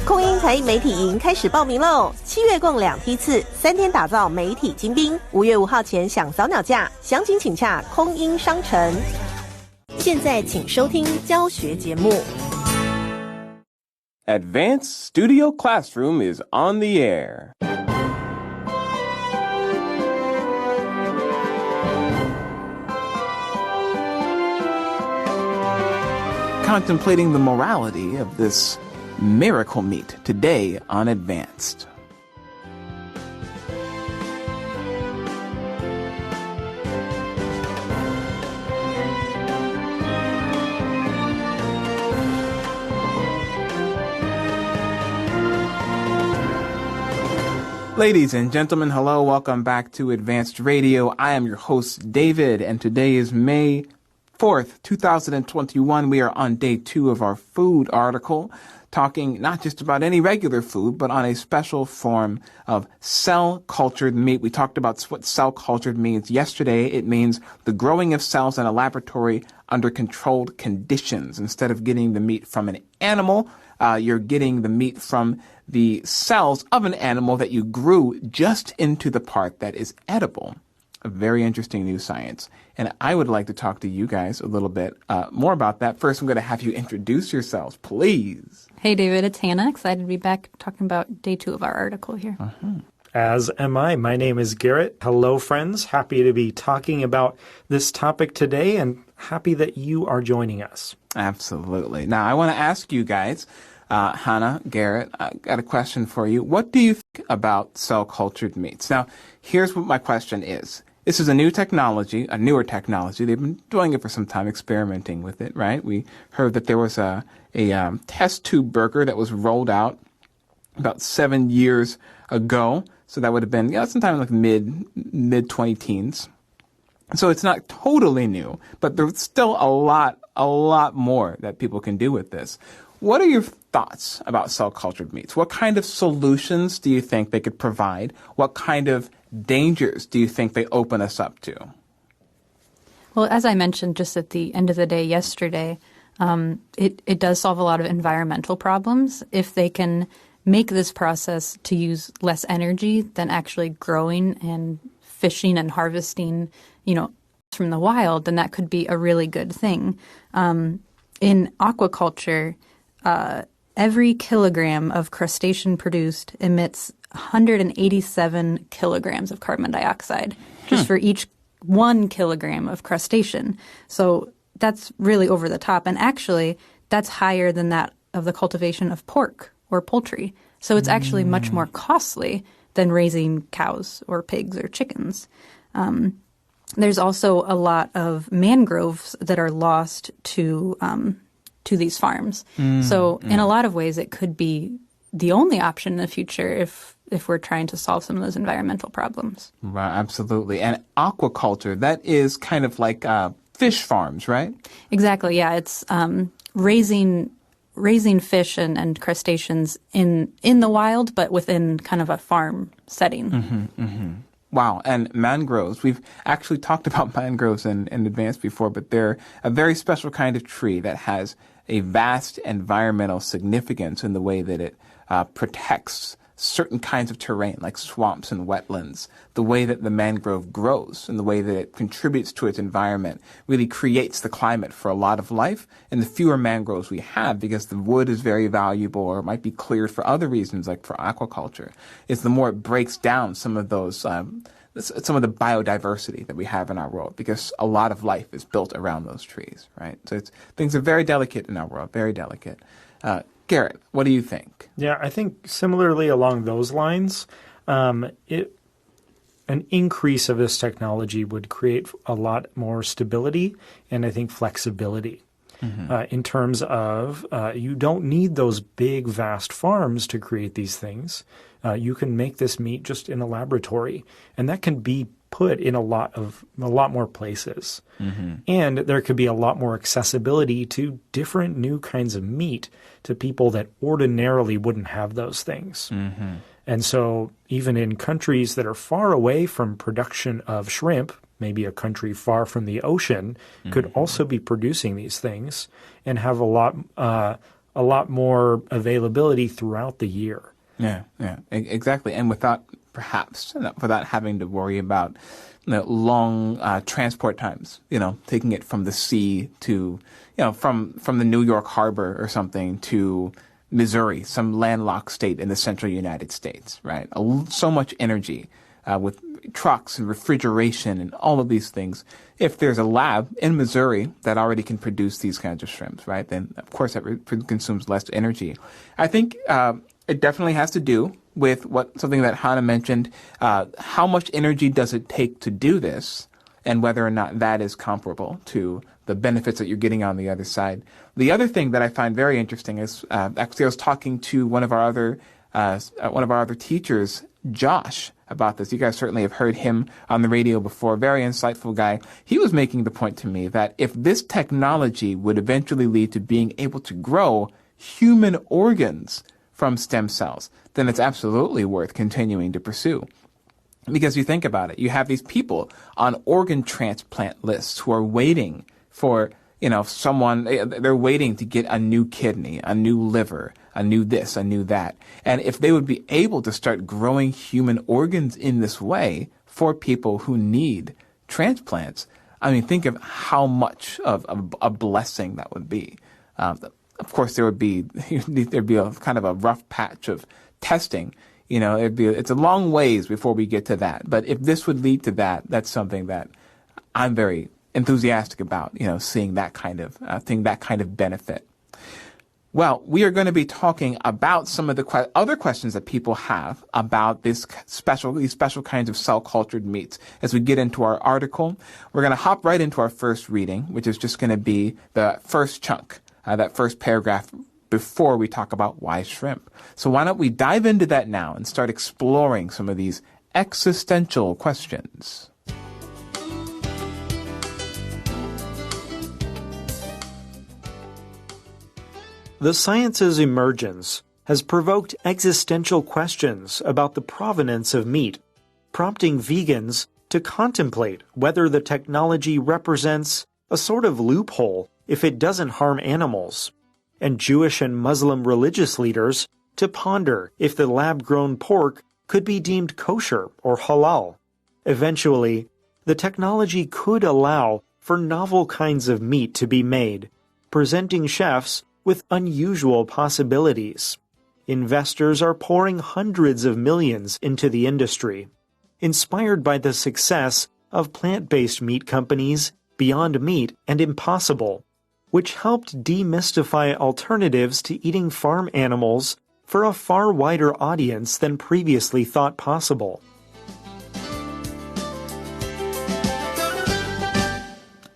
空英才艺媒体营开始报名喽！7月共2梯次，3天打造媒体精兵。5月5号前享早鸟价，详情请洽空英商城。现在请收听教学节目。Advanced Studio Classroom is on the air. Contemplating the morality of this miracle meat today on Advanced. Ladies and gentlemen, hello, welcome back to Advanced Radio. I am your host, David, and today is May 4th, 2021. We are on day 2 of our food article, talking not just about any regular food, but on a special form of cell-cultured meat. We talked about what cell-cultured means yesterday. It means the growing of cells in a laboratory under controlled conditions. Instead of getting the meat from an animal, you're getting the meat from the cells of an animal that you grew just into the part that is edible. A very interesting new science. And I would like to talk to you guys a little bit more about that. First, I'm going to have you introduce yourselves, please. Hey, David, it's Hannah. Excited to be back talking about day 2 of our article here. As am I. My name is Garrett. Hello, friends. Happy to be talking about this topic today and happy that you are joining us. Absolutely. Now, I want to ask you guys, Hannah, Garrett, I got a question for you. What do you think about cell-cultured meats? Now, here's what my question is. This is a new technology, a newer technology. They've been doing it for some time, experimenting with it, right? We heard that there was a test tube burger that was rolled out about 7 years ago. So that would have been sometime like mid 20-teens. So it's not totally new, but there's still a lot more that people can do with this. What are your thoughts about cell-cultured meats? What kind of solutions do you think they could provide? What kind of dangers do you think they open us up to? Well, as I mentioned just at the end of the day yesterday, it does solve a lot of environmental problems if they can make this process to use less energy than actually growing and fishing and harvesting, from the wild, then that could be a really good thing. In aquaculture, every kilogram of crustacean produced emits 187 kilograms of carbon dioxide just for each 1 kilogram of crustacean. So that's really over the top. And actually, that's higher than that of the cultivation of pork or poultry. So it's actually much more costly than raising cows or pigs or chickens. There's also a lot of mangroves that are lost to these farms. So in a lot of ways, it could be the only option in the future if we're trying to solve some of those environmental problems. Right, absolutely. And aquaculture, that is kind of like fish farms, right? Exactly, yeah. It's raising fish and crustaceans in the wild, but within kind of a farm setting. Wow. And mangroves, we've actually talked about mangroves in advance before, but they're a very special kind of tree that has a vast environmental significance in the way that it protects certain kinds of terrain like swamps and wetlands. The way that the mangrove grows and the way that it contributes to its environment really creates the climate for a lot of life. And the fewer mangroves we have, because the wood is very valuable or might be cleared for other reasons like for aquaculture, is the more it breaks down some of those some of the biodiversity that we have in our world, because a lot of life is built around those trees, right? So things are very delicate in our world, very delicate. Garrett, what do you think? Yeah, I think similarly along those lines, an increase of this technology would create a lot more stability and I think flexibility. In terms of you don't need those big, vast farms to create these things. You can make this meat just in a laboratory, and that can be put in a lot more places. And there could be a lot more accessibility to different new kinds of meat to people that ordinarily wouldn't have those things. And so even in countries that are far away from production of shrimp, maybe a country far from the ocean could also be producing these things and have a a lot more availability throughout the year. Yeah, exactly. And without having to worry about long transport times, taking it from the sea to, from the New York harbor or something to Missouri, some landlocked state in the central United States, right? So much energy with trucks and refrigeration and all of these things. If there's a lab in Missouri that already can produce these kinds of shrimps, right, then of course that consumes less energy. I think it definitely has to do with something that Hannah mentioned. How much energy does it take to do this, and whether or not that is comparable to the benefits that you're getting on the other side. The other thing that I find very interesting is actually I was talking to one of our other teachers, Josh, about this. You guys certainly have heard him on the radio before. Very insightful guy. He was making the point to me that if this technology would eventually lead to being able to grow human organs from stem cells, then it's absolutely worth continuing to pursue. Because you think about it, you have these people on organ transplant lists who are waiting for, they're waiting to get a new kidney, a new liver, a new this, a new that. And if they would be able to start growing human organs in this way for people who need transplants, I mean, think of how much of a blessing that would be. Of course, there'd be a kind of a rough patch of testing. It's a long ways before we get to that. But if this would lead to that, that's something that I'm very enthusiastic about, seeing that kind of benefit. Well, we are going to be talking about some of the other questions that people have about these special kinds of cell-cultured meats. As we get into our article, we're going to hop right into our first reading, which is just going to be the first chunk, that first paragraph before we talk about why shrimp. So why don't we dive into that now and start exploring some of these existential questions. The science's emergence has provoked existential questions about the provenance of meat, prompting vegans to contemplate whether the technology represents a sort of loophole if it doesn't harm animals, and Jewish and Muslim religious leaders to ponder if the lab-grown pork could be deemed kosher or halal. Eventually, the technology could allow for novel kinds of meat to be made, presenting chefs with unusual possibilities. Investors are pouring hundreds of millions into the industry, inspired by the success of plant-based meat companies Beyond Meat and Impossible, which helped demystify alternatives to eating farm animals for a far wider audience than previously thought possible.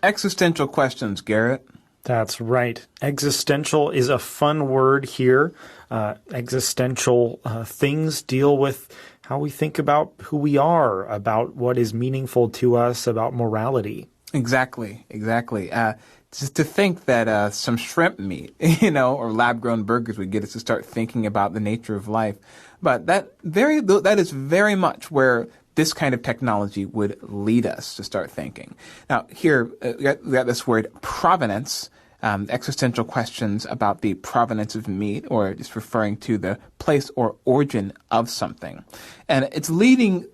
Existential questions, Garrett. That's right. Existential is a fun word here. Existential things deal with how we think about who we are, about what is meaningful to us, about morality. Exactly. Just to think that some shrimp meat, or lab-grown burgers would get us to start thinking about the nature of life. But that is very much where this kind of technology would lead us to start thinking. Now, here we got this word provenance, existential questions about the provenance of meat, or just referring to the place or origin of something. And it's leading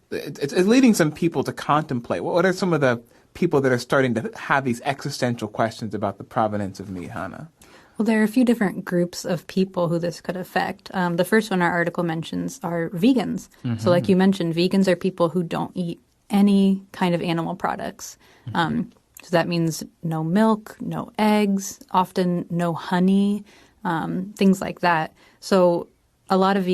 some people to contemplate. What are some of the people that are starting to have these existential questions about the provenance of meat, Hannah? Well, there are a few different groups of people who this could affect. The first one our article mentions are vegans. Mm-hmm. So like you mentioned, vegans are people who don't eat any kind of animal products. Mm-hmm. So that means no milk, no eggs, often no honey, things like that. So a lot of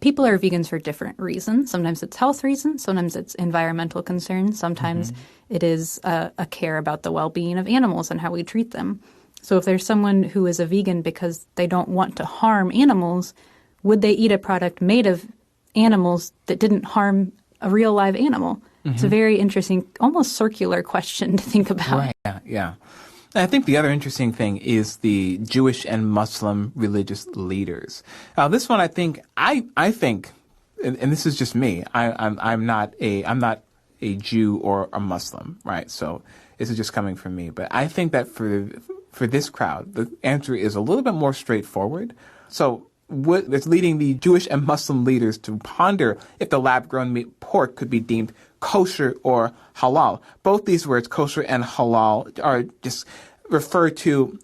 people are vegans for different reasons. Sometimes it's health reasons. Sometimes it's environmental concerns. Sometimes it is a care about the well-being of animals and how we treat them. So if there's someone who is a vegan because they don't want to harm animals, would they eat a product made of animals that didn't harm a real live animal? Mm-hmm. It's a very interesting, almost circular question to think about. Right. Yeah. I think the other interesting thing is the Jewish and Muslim religious leaders. This one, I think, and this is just me. I'm not a Jew or a Muslim, right? So this is just coming from me. But I think that for this crowd, the answer is a little bit more straightforward. So it's leading the Jewish and Muslim leaders to ponder if the lab-grown meat pork could be deemed kosher or halal. Both these words, kosher and halal, are just refer to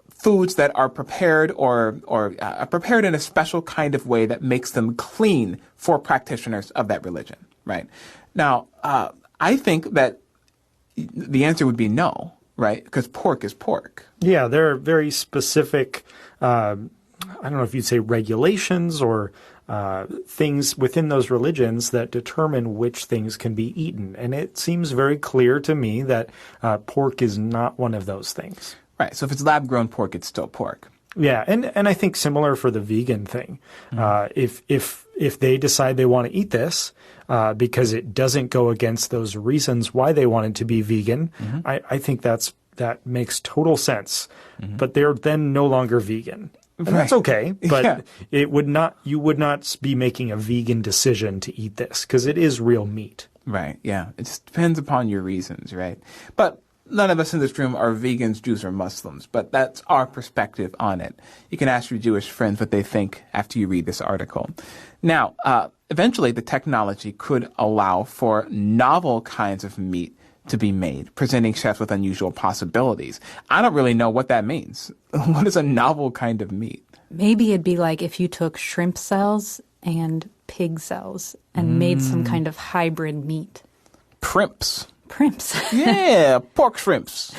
foods that are prepared or prepared in a special kind of way that makes them clean for practitioners of that religion, right? Now, I think that the answer would be no, right? Because pork is pork. Yeah, there are very specific, I don't know if you'd say regulations or things within those religions that determine which things can be eaten. And it seems very clear to me that pork is not one of those things. Right. So if it's lab-grown pork, it's still pork. Yeah, and I think similar for the vegan thing. If they decide they want to eat this because it doesn't go against those reasons why they want it to be vegan, I think that makes total sense. But they're then no longer vegan. And that's okay, but you would not be making a vegan decision to eat this because it is real meat. Right, yeah. It just depends upon your reasons, right? But none of us in this room are vegans, Jews, or Muslims, but that's our perspective on it. You can ask your Jewish friends what they think after you read this article. Now, eventually the technology could allow for novel kinds of meat to be made, presenting chefs with unusual possibilities. I don't really know what that means. What is a novel kind of meat? Maybe it'd be like if you took shrimp cells and pig cells and made some kind of hybrid meat. Primps. Yeah, pork shrimps.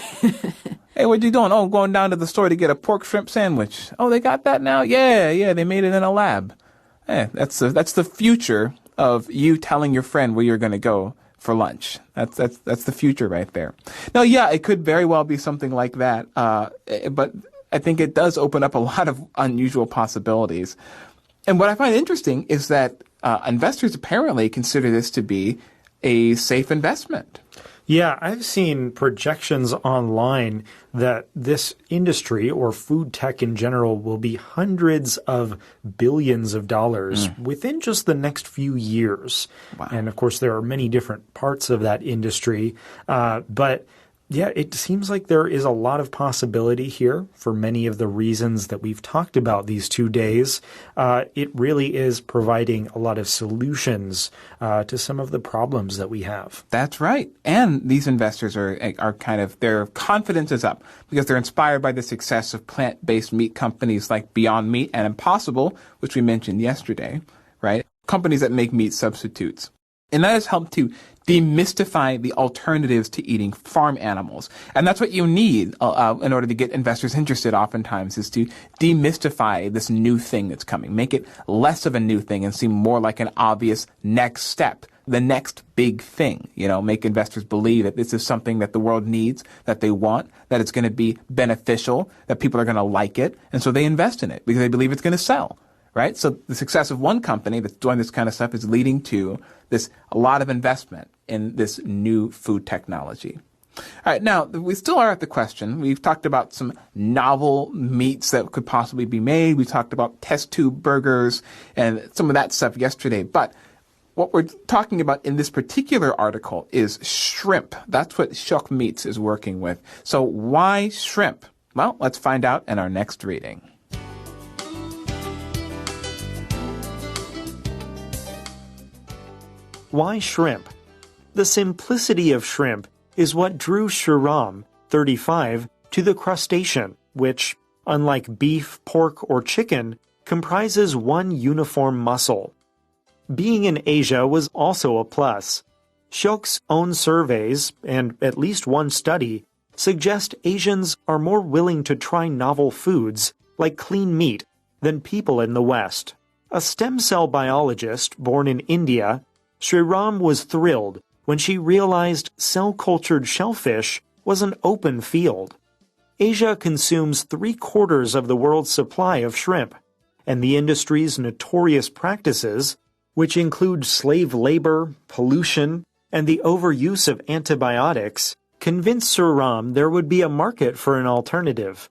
Hey, what you doing? Oh, going down to the store to get a pork shrimp sandwich. Oh, they got that now? Yeah, they made it in a lab. That's the future of you telling your friend where you're going to go for lunch. That's the future right there. Now, yeah, it could very well be something like that, but I think it does open up a lot of unusual possibilities. And what I find interesting is that investors apparently consider this to be a safe investment. Yeah, I've seen projections online that this industry or food tech in general will be hundreds of billions of dollars within just the next few years. Wow. And of course, there are many different parts of that industry. But yeah, it seems like there is a lot of possibility here for many of the reasons that we've talked about these 2 days. It really is providing a lot of solutions to some of the problems that we have. That's right. And these investors are kind of, their confidence is up because they're inspired by the success of plant-based meat companies like Beyond Meat and Impossible, which we mentioned yesterday, right? Companies that make meat substitutes. And that has helped to demystify the alternatives to eating farm animals. And that's what you need in order to get investors interested oftentimes, is to demystify this new thing that's coming, make it less of a new thing and seem more like an obvious next step, the next big thing, make investors believe that this is something that the world needs, that they want, that it's going to be beneficial, that people are going to like it. And so they invest in it because they believe it's going to sell. Right? So the success of one company that's doing this kind of stuff is leading to a lot of investment in this new food technology. All right. Now, we still are at the question. We've talked about some novel meats that could possibly be made. We talked about test tube burgers and some of that stuff yesterday. But what we're talking about in this particular article is shrimp. That's what Shock Meats is working with. So why shrimp? Well, let's find out in our next reading. Why shrimp? The simplicity of shrimp is what drew Shriram, 35, to the crustacean, which, unlike beef, pork, or chicken, comprises one uniform muscle. Being in Asia was also a plus. Shock's own surveys, and at least one study, suggest Asians are more willing to try novel foods, like clean meat, than people in the West. A stem cell biologist born in India, Shriram was thrilled when she realized cell-cultured shellfish was an open field. Asia consumes 3/4 of the world's supply of shrimp, and the industry's notorious practices, which include slave labor, pollution, and the overuse of antibiotics, convinced Shriram there would be a market for an alternative.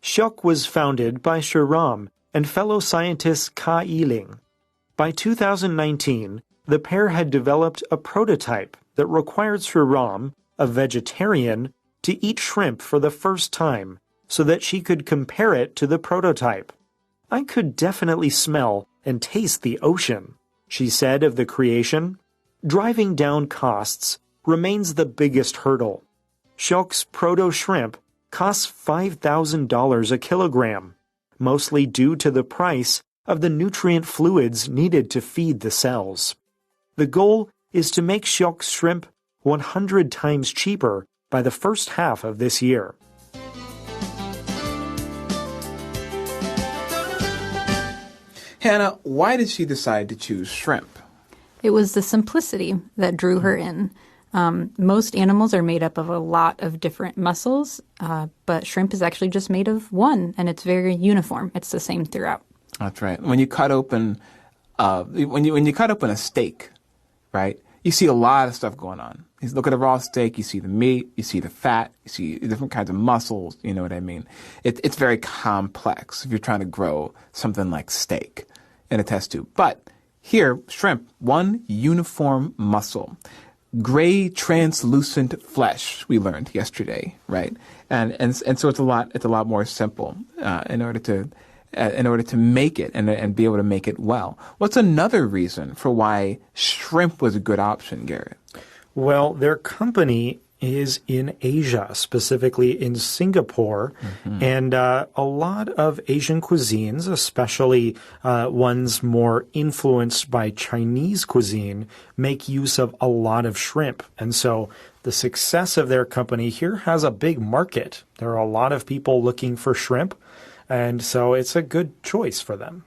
Shock was founded by Shriram and fellow scientist Ka Yiling. By 2019, the pair had developed a prototype that required Shriram, a vegetarian, to eat shrimp for the first time, so that she could compare it to the prototype. I could definitely smell and taste the ocean, she said of the creation. Driving down costs remains the biggest hurdle. Siok's proto-shrimp costs $5,000 a kilogram, mostly due to the price of the nutrient fluids needed to feed the cells. The goal is to make Siok's shrimp 100 times cheaper by the first half of this year. Hannah, why did she decide to choose shrimp? It was the simplicity that drew her in. Most animals are made up of a lot of different muscles, but shrimp is actually just made of one, and it's very uniform. It's the same throughout. That's right. When you cut open, when you cut open a steak, right, you see a lot of stuff going on. You look at a raw steak, you see the meat, you see the fat, you see different kinds of muscles. You know what I mean? It's very complex if you're trying to grow something like steak in a test tube. But here, shrimp, one uniform muscle. Gray translucent flesh, we learned yesterday, right? And so it's a lot more simple in order to make it and be able to make it well. What's another reason for why shrimp was a good option, Garrett? Well, their company is in Asia, specifically in Singapore, and a lot of Asian cuisines, especially ones more influenced by Chinese cuisine, make use of a lot of shrimp. And so the success of their company here has a big market. There are a lot of people looking for shrimp, and so it's a good choice for them.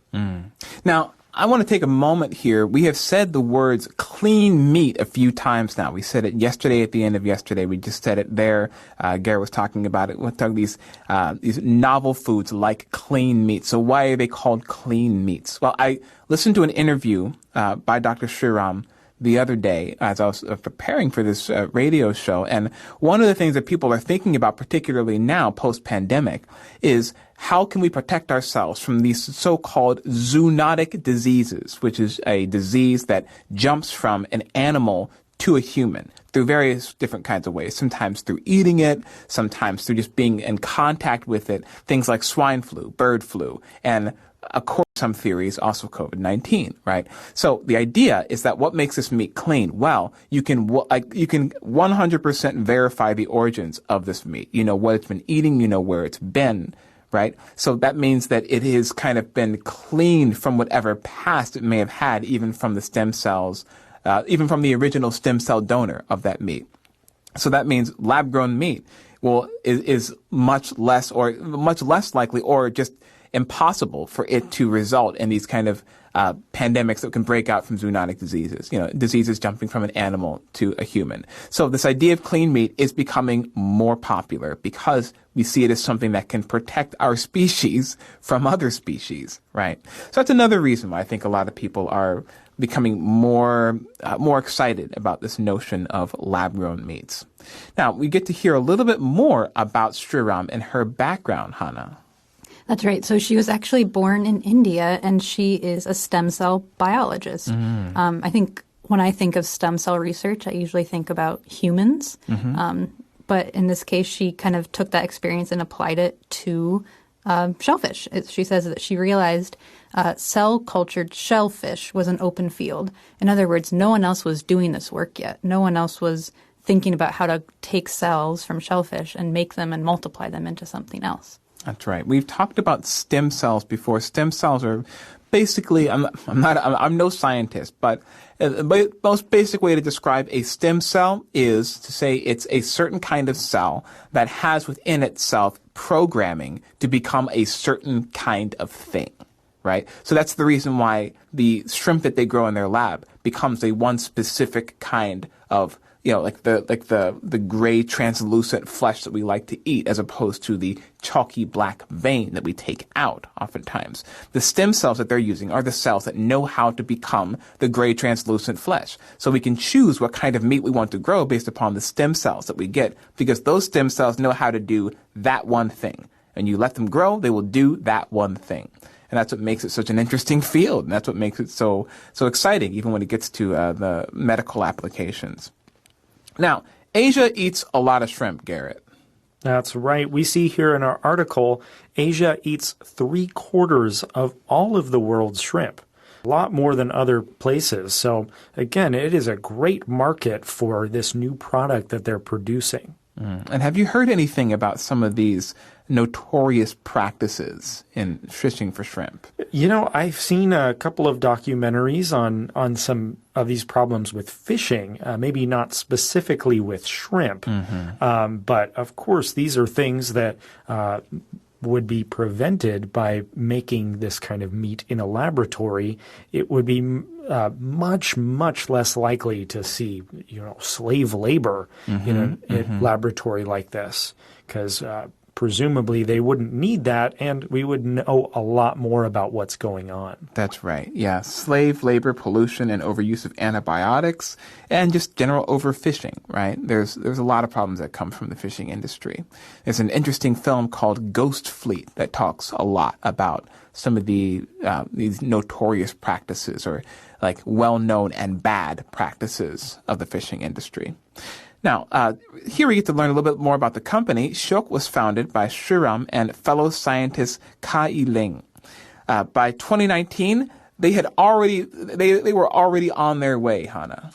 Now, I want to take a moment here. We have said the words clean meat a few times now. We said it yesterday at the end of yesterday. We just said it there. Garrett was talking about it. We're talking these novel foods like clean meat. So why are they called clean meats? Well, I listened to an interview by Dr. Sriram the other day as I was preparing for this radio show. And one of the things that people are thinking about, particularly now post-pandemic, is how can we protect ourselves from these so-called zoonotic diseases, which is a disease that jumps from an animal to a human through various different kinds of ways, sometimes through eating it, sometimes through just being in contact with it, things like swine flu, bird flu, and of course, some theories also COVID-19, right? So the idea is that what makes this meat clean? Well, you can 100% verify the origins of this meat. You know what it's been eating, you know where it's been, right? So that means that it has kind of been cleaned from whatever past it may have had, even from the stem cells, even from the original stem cell donor of that meat. So that means lab-grown meat is much less likely or just impossible for it to result in these kind of pandemics that can break out from zoonotic diseases, diseases jumping from an animal to a human. So this idea of clean meat is becoming more popular because we see it as something that can protect our species from other species, right? So that's another reason why I think a lot of people are becoming more excited about this notion of lab-grown meats. Now, we get to hear a little bit more about Sriram and her background, Hannah. That's right. So she was actually born in India, and she is a stem cell biologist. I think when I think of stem cell research, I usually think about humans. But in this case, she kind of took that experience and applied it to shellfish. She says that she realized cell-cultured shellfish was an open field. In other words, no one else was doing this work yet. No one else was thinking about how to take cells from shellfish and make them and multiply them into something else. That's right. We've talked about stem cells before. Stem cells are basically, I'm no scientist, but the most basic way to describe a stem cell is to say it's a certain kind of cell that has within itself programming to become a certain kind of thing, right? So that's the reason why the shrimp that they grow in their lab becomes a one specific kind of like the gray translucent flesh that we like to eat, as opposed to the chalky black vein that we take out oftentimes. The stem cells that they're using are the cells that know how to become the gray translucent flesh. So we can choose what kind of meat we want to grow based upon the stem cells that we get, because those stem cells know how to do that one thing. And you let them grow, they will do that one thing. And that's what makes it such an interesting field. And that's what makes it so exciting, even when it gets to the medical applications. Now, Asia eats a lot of shrimp, Garrett. That's right. We see here in our article, Asia eats 3/4 of all of the world's shrimp. A lot more than other places. So again, it is a great market for this new product that they're producing. And have you heard anything about some of these notorious practices in fishing for shrimp? I've seen a couple of documentaries on some of these problems with fishing, maybe not specifically with shrimp, but of course these are things that would be prevented by making this kind of meat in a laboratory. It would be much, much less likely to see, slave labor in a laboratory like this, because presumably they wouldn't need that, and we would know a lot more about what's going on. That's right. Yeah. Slave labor, pollution, and overuse of antibiotics, and just general overfishing, right? There's a lot of problems that come from the fishing industry. There's an interesting film called Ghost Fleet that talks a lot about some of these notorious practices, or like well-known and bad practices of the fishing industry. Now, here we get to learn a little bit more about the company. Shok was founded by Shriram and fellow scientist Ka Yi-ling. By 2019, they were already on their way, Hannah.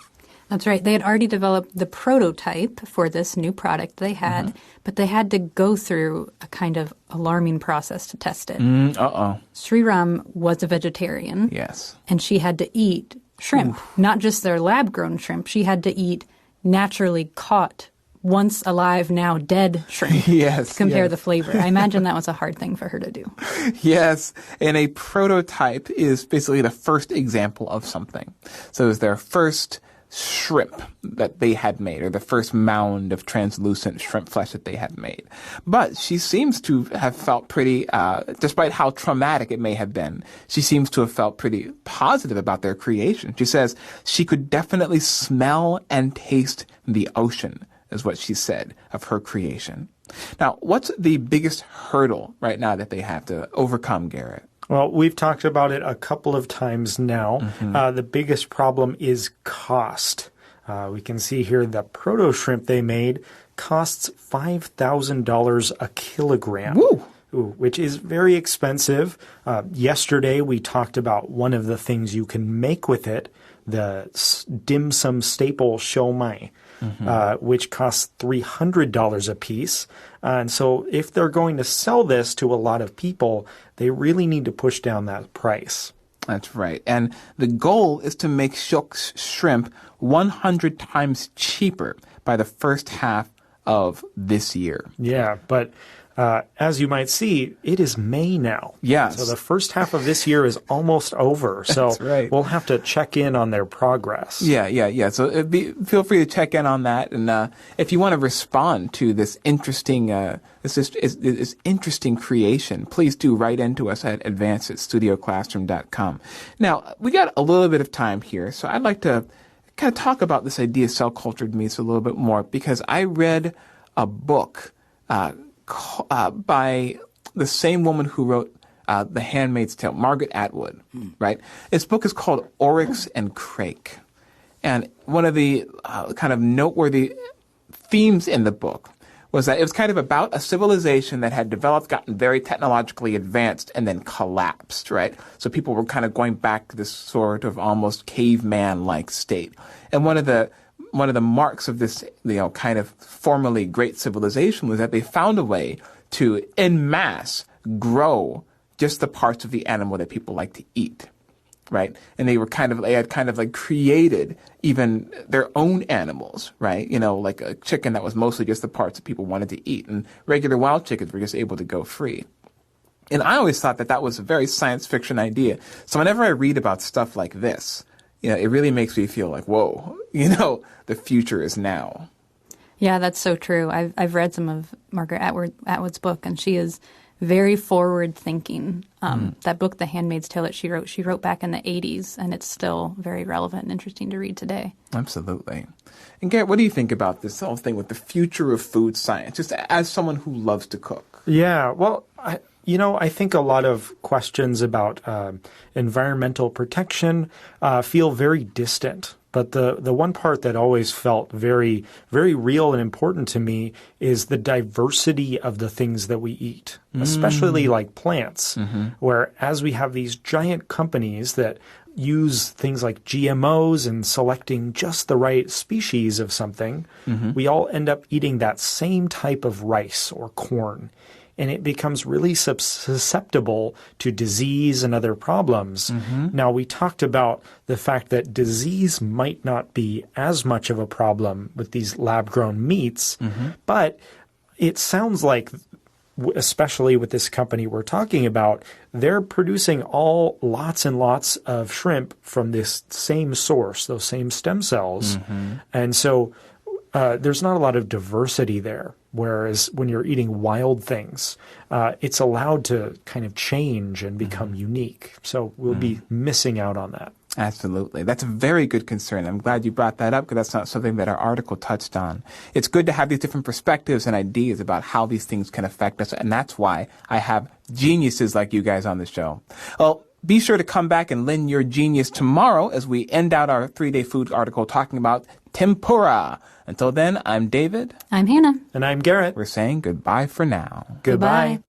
That's right. They had already developed the prototype for this new product they had, but they had to go through a kind of alarming process to test it. Sriram was a vegetarian. Yes. And she had to eat shrimp, not just their lab-grown shrimp. She had to eat naturally caught, once alive, now dead shrimp. Yes. To compare yes. the flavor. I imagine that was a hard thing for her to do. Yes. And a prototype is basically the first example of something. So it was their first shrimp that they had made, or the first mound of translucent shrimp flesh that they had made. But she seems to have felt pretty, despite how traumatic it may have been, she seems to have felt pretty positive about their creation. She says she could definitely smell and taste the ocean, is what she said of her creation. Now, what's the biggest hurdle right now that they have to overcome, Garrett? Well, we've talked about it a couple of times now. The biggest problem is cost. We can see here the proto shrimp they made costs $5,000 a kilogram. Woo! Which is very expensive. Yesterday, we talked about one of the things you can make with it, the dim sum staple siomai, which costs $300 a piece. And so if they're going to sell this to a lot of people, they really need to push down that price. That's right. And the goal is to make Shok's shrimp 100 times cheaper by the first half of this year. Yeah, but as you might see, it is May now. Yes. So the first half of this year is almost over. So That's right. We'll have to check in on their progress. Yeah. So feel free to check in on that. And if you want to respond to this interesting this interesting creation, please do write into us at advance@studioclassroom.com. Now, we got a little bit of time here, so I'd like to kind of talk about this idea of cell-cultured meats a little bit more, because I read a book by the same woman who wrote The Handmaid's Tale, Margaret Atwood, right? This book is called Oryx and Crake. And one of the kind of noteworthy themes in the book was that it was kind of about a civilization that had developed, gotten very technologically advanced, and then collapsed, right? So people were kind of going back to this sort of almost caveman-like state. And one of the marks of this, kind of formerly great civilization was that they found a way to, en masse, grow just the parts of the animal that people like to eat, right? And they had created even their own animals, right? Like a chicken that was mostly just the parts that people wanted to eat, and regular wild chickens were just able to go free. And I always thought that was a very science fiction idea. So whenever I read about stuff like this, it really makes me feel like, whoa, the future is now. Yeah, that's so true. I've read some of Margaret Atwood's book, and she is very forward-thinking. That book, The Handmaid's Tale, that she wrote back in the 80s, and it's still very relevant and interesting to read today. Absolutely. And Garrett, what do you think about this whole thing with the future of food science, just as someone who loves to cook? Yeah, well, I think a lot of questions about environmental protection feel very distant But the one part that always felt very, very real and important to me is the diversity of the things that we eat, especially like plants, where as we have these giant companies that use things like GMOs and selecting just the right species of something, we all end up eating that same type of rice or corn. And it becomes really susceptible to disease and other problems. Now, we talked about the fact that disease might not be as much of a problem with these lab-grown meats, but it sounds like, especially with this company we're talking about, they're producing lots and lots of shrimp from this same source, those same stem cells. And so there's not a lot of diversity there. Whereas when you're eating wild things, it's allowed to kind of change and become unique. So we'll be missing out on that. Absolutely. That's a very good concern. I'm glad you brought that up because that's not something that our article touched on. It's good to have these different perspectives and ideas about how these things can affect us. And that's why I have geniuses like you guys on the show. Well, be sure to come back and lend your genius tomorrow as we end out our 3-day food article talking about tempura. Until then, I'm David. I'm Hannah. And I'm Garrett. We're saying goodbye for now. Goodbye.